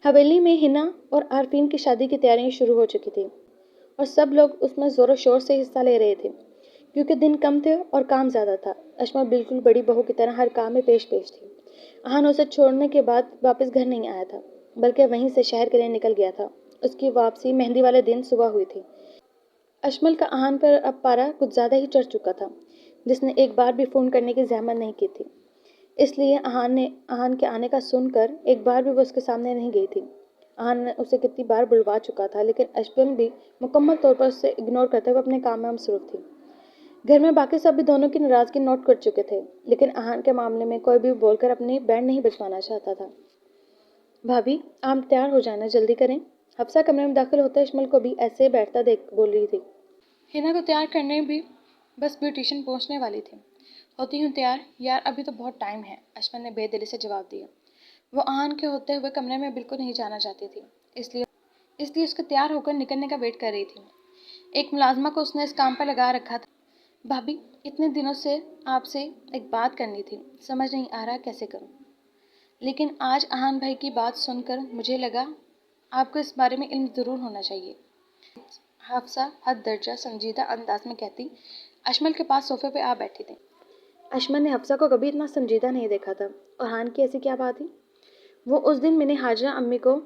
حویلی میں ہنا اور عارفین کی شادی کی تیاریاں شروع ہو چکی تھیں اور سب لوگ اس میں زور و شور سے حصہ لے رہے تھے کیونکہ دن کم تھے اور کام زیادہ تھا۔ اشما بالکل بڑی بہو کی طرح ہر کام میں پیش تھی۔ احان اسے چھوڑنے کے بعد واپس گھر نہیں آیا تھا بلکہ وہیں سے شہر کے لیے نکل گیا تھا۔ اس کی واپسی مہندی والے دن صبح ہوئی تھی۔ اشمل کا احان پر اب پارا کچھ زیادہ ہی چڑھ چکا تھا، جس نے ایک بار بھی فون کرنے کی زحمت نہیں کی تھی۔ اس لیے احان کے آنے کا سن کر ایک بار بھی وہ اس کے سامنے نہیں گئی تھی۔ احان نے اسے کتنی بار بلوا چکا تھا لیکن اشمل بھی مکمل طور پر اسے اگنور کرتے ہوئے اپنے کام میں مصروف تھی۔ گھر میں باقی سب بھی دونوں کی ناراضگی نوٹ کر چکے تھے لیکن احان کے معاملے میں کوئی بھی بول کر اپنی بینڈ نہیں بجوانا چاہتا تھا۔ بھابھی آپ تیار ہو جانا، جلدی کریں۔ حفصہ کمرے میں داخل ہوتے اشمل کو بھی ایسے بیٹھتا دیکھ بول رہی تھی۔ ہنا کو تیار کرنے بھی بس بیوٹیشن پہنچنے والی تھی۔ ہوتی ہوں تیار، یار ابھی تو بہت ٹائم ہے، اشمل نے بے دلی سے جواب دیا۔ وہ احان کے ہوتے ہوئے کمرے میں بالکل نہیں جانا چاہتی تھی، اس لیے اس کے تیار ہو کر نکلنے کا ویٹ کر رہی تھی۔ ایک ملازمہ کو اس نے اس کام پر لگا رکھا تھا۔ بھابھی اتنے دنوں سے آپ سے ایک بات کرنی تھی، سمجھ نہیں آ رہا کیسے کروں، لیکن آج احان بھائی کی بات سن کر مجھے لگا آپ کو اس بارے میں علم ضرور ہونا چاہیے، حفصہ حد درجہ سنجیدہ انداز میں کہتی اشمل کے پاس صوفے پہ آ بیٹھی تھی۔ اشمل نے حفصہ کو کبھی اتنا سنجیدہ نہیں دیکھا تھا۔ اور احان کی ایسی کیا بات تھی؟ وہ اس دن میں نے حاجرہ امی کو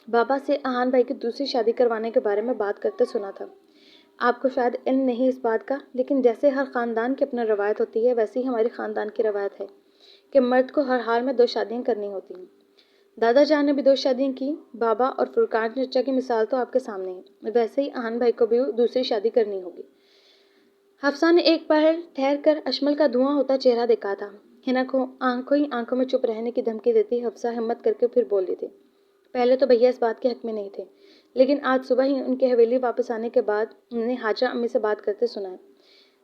بابا سے احان بھائی کی دوسری شادی کروانے کے بارے میں بات کرتے سنا تھا۔ آپ کو شاید علم نہیں اس بات کا، لیکن جیسے ہر خاندان کی اپنا روایت ہوتی ہے ویسے ہی ہماری خاندان کی روایت ہے کہ مرد کو ہر حال میں 2 شادیاں کرنی ہوتی ہیں۔ دادا جان نے بھی 2 شادیاں کی، بابا اور فرقان چچا کی مثال تو آپ کے سامنے ہے، ویسے ہی احان بھائی کو بھی دوسری شادی کرنی ہوگی۔ حفصہ نے ایک بار ٹھہر کر اشمل کا دھواں ہوتا چہرہ دیکھا تھا۔ ہنا کو آنکھوں میں چپ رہنے کی دھمکی دیتی حفصہ ہمت کر کے پھر بولی تھی۔ پہلے تو بھیا اس بات کے حق میں نہیں تھے، لیکن آج صبح ہی ان کے حویلی واپس آنے کے بعد انہوں نے حاجرہ امی سے بات کرتے سنا ہے،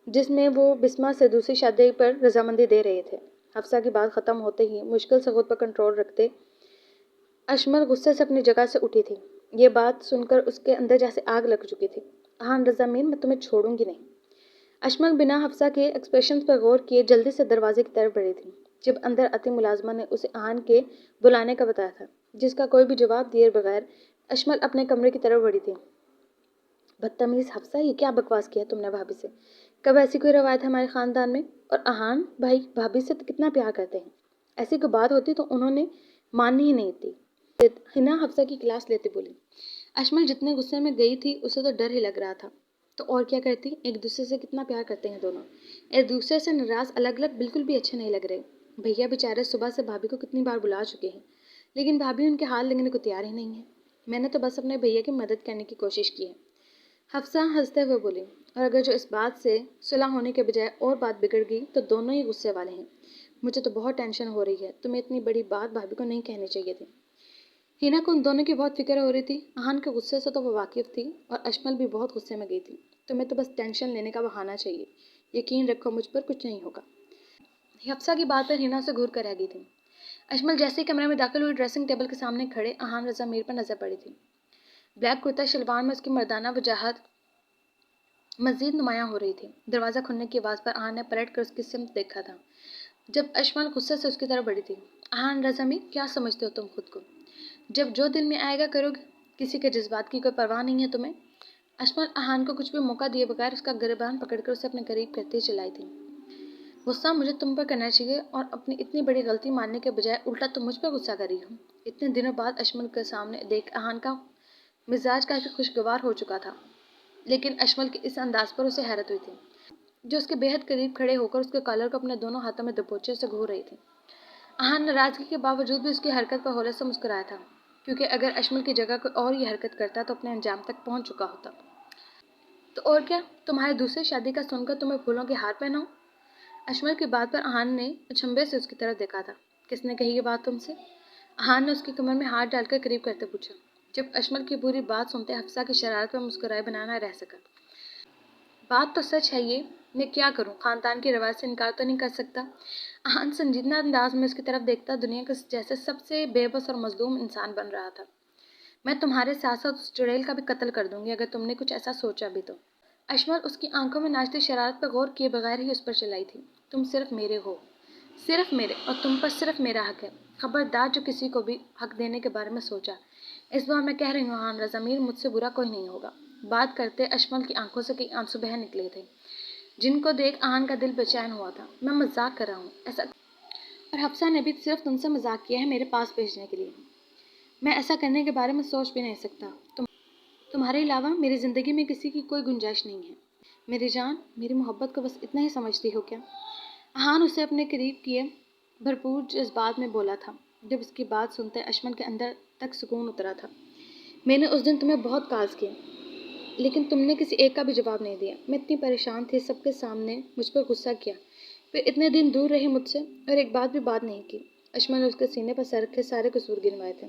جس میں وہ بسمہ سے دوسری شادی پر رضامندی دے رہے تھے۔ حفصہ کی بات ختم ہوتے ہی مشکل سے خود پر کنٹرول رکھتے اشمل غصے سے اپنی جگہ سے اٹھی تھی۔ یہ بات سن کر اس کے اندر جیسے آگ لگ چکی تھی۔ احان رضا میر میں تمہیں چھوڑوں گی نہیں۔ اشمل بنا حفصہ کے ایکسپریشنز پر غور کیے جلدی سے دروازے کی طرف بڑھی تھی جب اندر آتی ملازمہ نے اسے احان کے بلانے کا بتایا تھا، جس کا کوئی بھی جواب دیے بغیر اشمل اپنے کمرے کی طرف بڑھی تھی۔ بدتمیز حفصہ، یہ کیا بکواس کیا تم نے بھابھی سے؟ کب ایسی کوئی روایت ہے ہمارے خاندان میں؟ اور احان بھائی بھابھی سے کتنا پیار کرتے ہیں، ایسی کوئی بات ہوتی تو انہوں نے ماننی ہی نہیں تھی۔ ہنا حفصہ کی کلاس لیتے بولی۔ اشمل جتنے غصے میں گئی تھی اسے تو ڈر ہی لگ رہا تھا، تو اور کیا کرتی، ایک دوسرے سے کتنا پیار کرتے ہیں دونوں، ایک دوسرے سے ناراض الگ الگ بالکل بھی اچھے نہیں لگ رہے۔ بھیا بیچارے صبح سے بھابھی کو کتنی بار بلا چکے ہیں لیکن بھابھی ان کے حال لینے کو تیار ہی نہیں ہے۔ میں نے تو بس اپنے بھیا کی مدد کرنے کی کوشش کی ہے، حفصہ ہنستے ہوئے بولی۔ اور اگر جو اس بات سے صلح ہونے کے بجائے اور بات بگڑ گئی تو دونوں ہی غصے والے ہیں۔ مجھے تو بہت ٹینشن ہو رہی ہے، تمہیں اتنی بڑی بات بھابھی کو نہیں کہنی چاہیے تھی۔ ہنا کو ان دونوں کی بہت فکر ہو رہی تھی۔ احان کے غصے سے تو وہ واقف تھی اور اشمل بھی بہت غصے میں گئی تھی۔ تمہیں تو بس ٹینشن لینے کا بہانہ چاہیے، یقین رکھو مجھ پر کچھ نہیں ہوگا۔ حفصہ کی بات پر ہنا سے گھور کر رہ گئی تھی۔ اشمل جیسے ہی کمرے میں داخل ہوئی ڈریسنگ ٹیبل کے سامنے کھڑے احان رضا میر پر نظر پڑی تھی۔ بلیک کرتا شلوار میں اس کی مردانہ وجاہت مزید نمایاں ہو رہی تھی۔ دروازہ کھلنے کی آواز پر احان نے پلٹ کر اس کی سمت دیکھا تھا جب اشمل غصے سے اس کی طرف بڑھی تھی۔ احان رضا میر، کیا سمجھتے ہو تم خود کو؟ جب جو دل میں آئے گا کرو گے، کسی کے جذبات کی کوئی پرواہ نہیں ہے تمہیں؟ اشمل احان کو کچھ بھی موقع دیے بغیر اس کا گریبان پکڑ کر اسے اپنے قریب کرتے چلائی تھی۔ غصہ مجھے تم پر کرنا چاہیے اور اپنی اتنی بڑی غلطی ماننے کے بجائے الٹا تم مجھ پر غصہ کر رہی ہو۔ اتنے دنوں بعد اشمل کے سامنے دیکھ احان کا مزاج کافی خوشگوار ہو چکا تھا، لیکن اشمل کے اس انداز پر اسے حیرت ہوئی تھی، جو اس کے بے حد قریب کھڑے ہو کر اس کے کالر کو اپنے دونوں ہاتھوں میں دبوچے سے گھور رہی تھی۔ احان ناراضگی کے باوجود بھی اس کی حرکت پر ہولے سے مسکرایا تھا، کیونکہ اگر اشمل کی جگہ کوئی اور یہ حرکت کرتا تو اپنے انجام تک پہنچ چکا ہوتا۔ تو اور کیا، تمہاری دوسری شادی کا سن کر تمہیں پھولوں کے ہار پہناؤں؟ اشمل کی بات پر احان نے اچنبھے سے اس کی طرف دیکھا تھا۔ کس نے کہی یہ بات تم سے؟ احان نے اس کی کمر میں ہاتھ ڈال کر قریب کرتے پوچھا۔ جب اشمل کی پوری بات سنتے حفصہ کی شرارت پر مسکرائے بنا نہ رہ سکا۔ بات تو سچ ہے یہ، میں کیا کروں، خاندان کی روایت سے انکار تو نہیں کر سکتا۔ احان سنجیدہ انداز میں اس کی طرف دیکھتا دنیا کا جیسے سب سے بے بس اور مظلوم انسان بن رہا تھا۔ میں تمہارے ساتھ ساتھ اس چڑیل کا بھی قتل کر دوں گی اگر تم نے کچھ ایسا سوچا بھی تو۔ اشمل اس کی آنکھوں میں ناچتی شرارت پر غور کیے بغیر ہی اس پر چلائی تھی۔ تم صرف میرے ہو، صرف میرے، اور تم پر صرف میرا حق ہے۔ خبردار جو کسی کو بھی حق دینے کے بارے میں سوچا۔ اس بار میں کہہ رہی ہوں احان رضا میر، مجھ سے برا کوئی نہیں ہوگا۔ بات کرتے اشمل کی آنکھوں سے کئی آنسو بہہ نکلے تھے جن کو دیکھ احان کا دل بے چین ہوا تھا۔ میں مذاق کر رہا ہوں ایسا، اور حفصہ نے بھی صرف تم سے مذاق کیا ہے میرے پاس بھیجنے کے لیے۔ میں ایسا کرنے کے بارے میں سوچ بھی نہیں سکتا۔ تمہارے علاوہ میری زندگی میں کسی کی کوئی گنجائش نہیں ہے۔ میری جان، میری محبت کو بس اتنا ہی سمجھتی ہو کیا؟ احان اسے اپنے قریب کیے بھرپور جذبات میں بولا تھا۔ جب اس کی بات سنتے اشمل کے اندر تک سکون اترا تھا۔ میں نے اس دن تمہیں بہت کالز کیے لیکن تم نے کسی ایک کا بھی جواب نہیں دیا۔ میں اتنی پریشان تھی، سب کے سامنے مجھ پر غصہ کیا، پھر اتنے دن دور رہی مجھ سے اور ایک بات بھی بات نہیں کی۔ اشمل نے اس کے سینے پر سر رکھے سارے قصور گنوائے تھے۔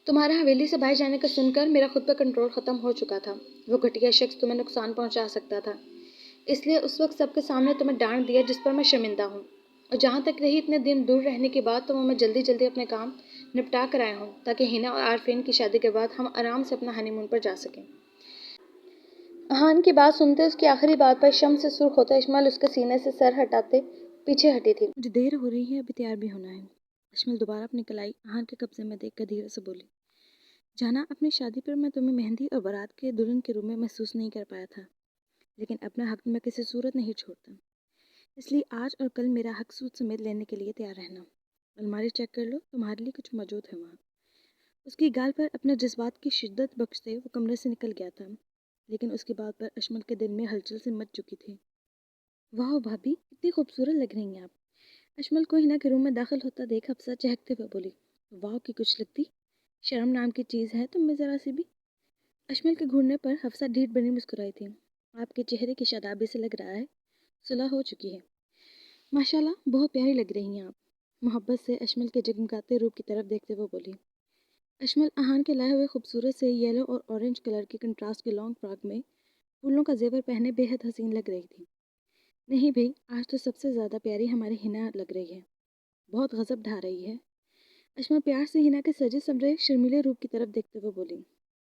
تمہارا حویلی سے باہر جانے کا سن کر میرا خود پر کنٹرول ختم ہو چکا تھا۔ وہ گھٹیا شخص تمہیں نقصان پہنچا سکتا تھا، اس لیے اس وقت سب کے سامنے تمہیں ڈانٹ دیا جس پر میں شرمندہ ہوں۔ اور جہاں تک رہی اتنے دن دور رہنے کی بات، تو میں جلدی جلدی اپنے کام نپٹا کر آیا ہوں تاکہ ہنا اور عارفین کی شادی کے بعد ہم آرام سے اپنا ہنی مون پر جا سکیں۔ احان کی بات سنتے اس کی آخری بات پر شم سے سرخ ہوتے اشمل اس کے سینے سے سر ہٹاتے پیچھے ہٹی تھی۔ مجھے دیر ہو رہی ہے، ابھی تیار بھی ہونا ہے۔ اشمل دوبارہ اپنی کلائی احان کے قبضے میں دیکھ کر دھیرے سے بولی، جانا، اپنی شادی پر میں تمہیں مہندی اور بارات کے دلہن کے روپ میں محسوس نہیں کر پایا تھا، لیکن اپنا حق میں کسی صورت نہیں چھوڑتا، اس لیے آج اور کل میرا حق سود سمیت لینے کے لیے تیار رہنا۔ الماری چیک کر لو، تمہارے لیے کچھ موجود ہے وہاں۔ اس کی گال پر اپنے جذبات کی شدت بخشتے وہ کمرے سے نکل گیا تھا، لیکن اس کی بات پر اشمل کے دل میں ہلچل سی مچ چکی تھی۔ واہ بھابھی، کتنی خوبصورت لگ رہی ہیں آپ۔ اشمل کو ہنا کے روم میں داخل ہوتا دیکھ حفصہ چہکتے ہوئے بولی، واہ کی کچھ لگتی، شرم نام کی چیز ہے تم میں ذرا سی بھی؟ اشمل کے گھورنے پر حفصہ ڈھیٹ بنی مسکرائی تھی۔ آپ کے چہرے کی شادابی سے لگ رہا ہے صلح ہو چکی ہے۔ ماشاءاللہ، بہت پیاری لگ رہی ہیں آپ، محبت سے اشمل کے جگمگاتے روپ کی طرف دیکھتے ہوئے بولی۔ اشمل احان کے لائے ہوئے خوبصورت سے یلو اور اورنج کلر کی کنٹراسٹ کے لانگ فراک میں پھولوں کا زیور پہنے بے حد حسین لگ رہی تھی۔ نہیں بھئی، آج تو سب سے زیادہ پیاری ہماری ہنا لگ رہی ہے، بہت غضب ڈھا رہی ہے۔ اشمل پیار سے ہنا کے سجے سمرے شرمیلے روپ کی طرف دیکھتے ہوئے بولی،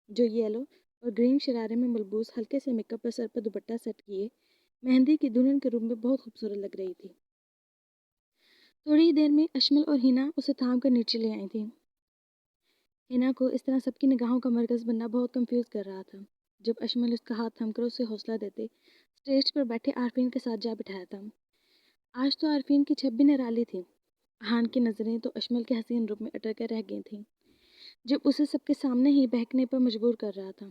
جو یلو اور گرین شرارے میں ملبوس ہلکے سے میک اپ پر سر پر دوپٹہ سیٹ کیے مہندی کی دلہن کے روپ میں بہت خوبصورت لگ رہی تھی۔ تھوڑی ہی دیر میں اشمل اور ہنا اسے تھام کر نیچے لے آئی تھی۔ ہنا کو اس طرح سب کی نگاہوں کا مرکز بننا بہت کنفیوز کر رہا تھا۔ جب اشمل اس کا ہاتھ تھام کر اسے حوصلہ دیتے اسٹیج پر بیٹھے عارفین کے ساتھ جا بٹھایا تھا۔ آج تو عارفین کی چھب بھی نرالی تھی۔ احان کی نظریں تو اشمل کے حسین روپ میں اٹر کر رہ گئی تھیں جب اسے سب کے سامنے ہی بہکنے پر مجبور کر رہا تھا۔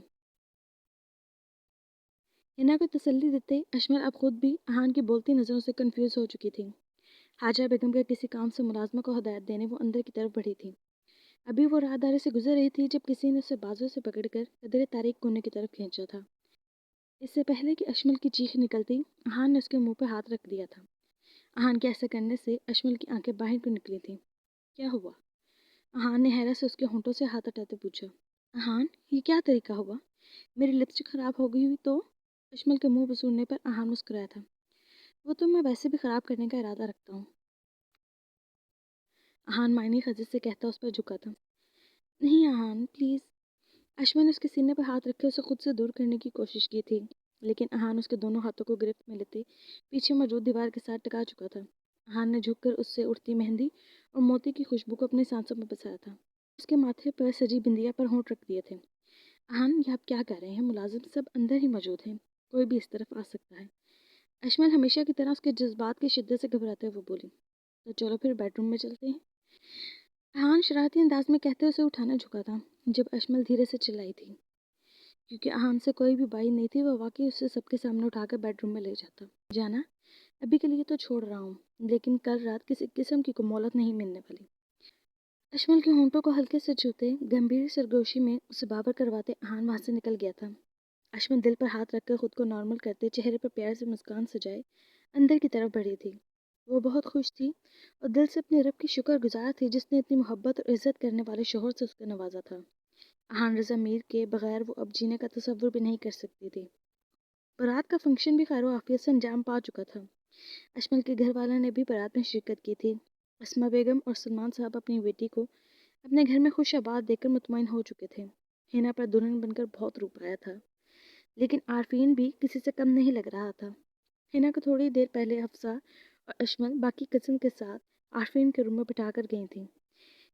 ہنا کو تسلی دیتے اشمل اب خود بھی احان کی بولتی نظروں سے کنفیوز ہو چکی تھی۔ حاجہ بیگم کے کسی کام سے ملازمہ کو ہدایت دینے وہ اندر کی طرف بڑھی تھی۔ ابھی وہ راہداری سے گزر رہی تھی جب کسی نے اسے بازو سے پکڑ کر قدرے تاریک کونے کی طرف کھینچا تھا۔ اس سے پہلے کہ اشمل کی چیخ نکلتی، احان نے اس کے منہ پہ ہاتھ رکھ دیا تھا۔ احان کے ایسے کرنے سے اشمل کی آنکھیں باہر کو نکلی تھیں۔ کیا ہوا؟ احان نے حیرت سے اس کے ہونٹوں سے ہاتھ ہٹاتے پوچھا۔ احان، یہ کیا طریقہ ہوا؟ میری لپسٹک خراب ہو گئی ہوئی تو؟ اشمل کے منہ بسورنے پر احان مسکرایا تھا۔ وہ تو میں ویسے بھی خراب کرنے کا ارادہ رکھتا ہوں، احان معنی خجل سے کہتا اس پر جھکا تھا۔ نہیں احان، پلیز۔ اشمل نے اس کے سینے پر ہاتھ رکھے اسے خود سے دور کرنے کی کوشش کی تھی، لیکن احان اس کے دونوں ہاتھوں کو گرفت میں لیتے پیچھے موجود دیوار کے ساتھ ٹکا چکا تھا۔ احان نے جھک کر اس سے اڑتی مہندی اور موتی کی خوشبو کو اپنے سانسوں میں بسایا تھا۔ اس کے ماتھے پر سجی بندیا پر ہونٹ رکھ دیے تھے۔ احان، یہ آپ کیا کر رہے ہیں؟ ملازم سب اندر ہی موجود ہیں، کوئی بھی اس طرف آ سکتا ہے۔ اشمل ہمیشہ کی طرح اس کے جذبات کی شدت سے گھبراتے ہوئے بولی، تو چلو پھر بیڈ روم میں چلتے ہیں۔ احان شرارتی انداز میں کہتے اسے اٹھانا جھکا تھا جب اشمل دھیرے سے چلائی تھی۔ کیونکہ احان سے کوئی بھی بائی نہیں تھی، وہ واقعی اسے سب کے سامنے اٹھا کر بیڈ روم میں لے جاتا۔ جانا، ابھی کے لیے تو چھوڑ رہا ہوں، لیکن کل رات کسی قسم کی کوئی مہلت نہیں ملنے والی۔ اشمل کے ہونٹوں کو ہلکے سے چھوتے گمبھیر سرگوشی میں اسے بابر کرواتے احان وہاں سے نکل گیا تھا۔ اشمل دل پر ہاتھ رکھ کر خود کو نارمل کرتے چہرے پر پیار سے مسکان سجائے اندر کی طرف بڑھی تھی۔ وہ بہت خوش تھی اور دل سے اپنے رب کی شکر گزار تھی جس نے اتنی محبت اور عزت کرنے والے شوہر سے اس کو نوازا تھا۔ احان رضا میر کے بغیر وہ اب جینے کا تصور بھی نہیں کر سکتی تھی۔ بارات کا فنکشن بھی خیر و عافیت سے انجام پا چکا تھا۔ اشمل کے گھر والوں نے بھی بارات میں شرکت کی تھی۔ اسما بیگم اور سلمان صاحب اپنی بیٹی کو اپنے گھر میں خوش آباد دیکھ کر مطمئن ہو چکے تھے۔ ہنا پر دلہن بن کر بہت روپ آیا تھا، لیکن عارفین بھی کسی سے کم نہیں لگ رہا تھا۔ ہنا کو تھوڑی دیر پہلے حفصہ اور اشمل باقی کزن کے ساتھ عارفین کے روم میں بٹھا کر گئی تھیں۔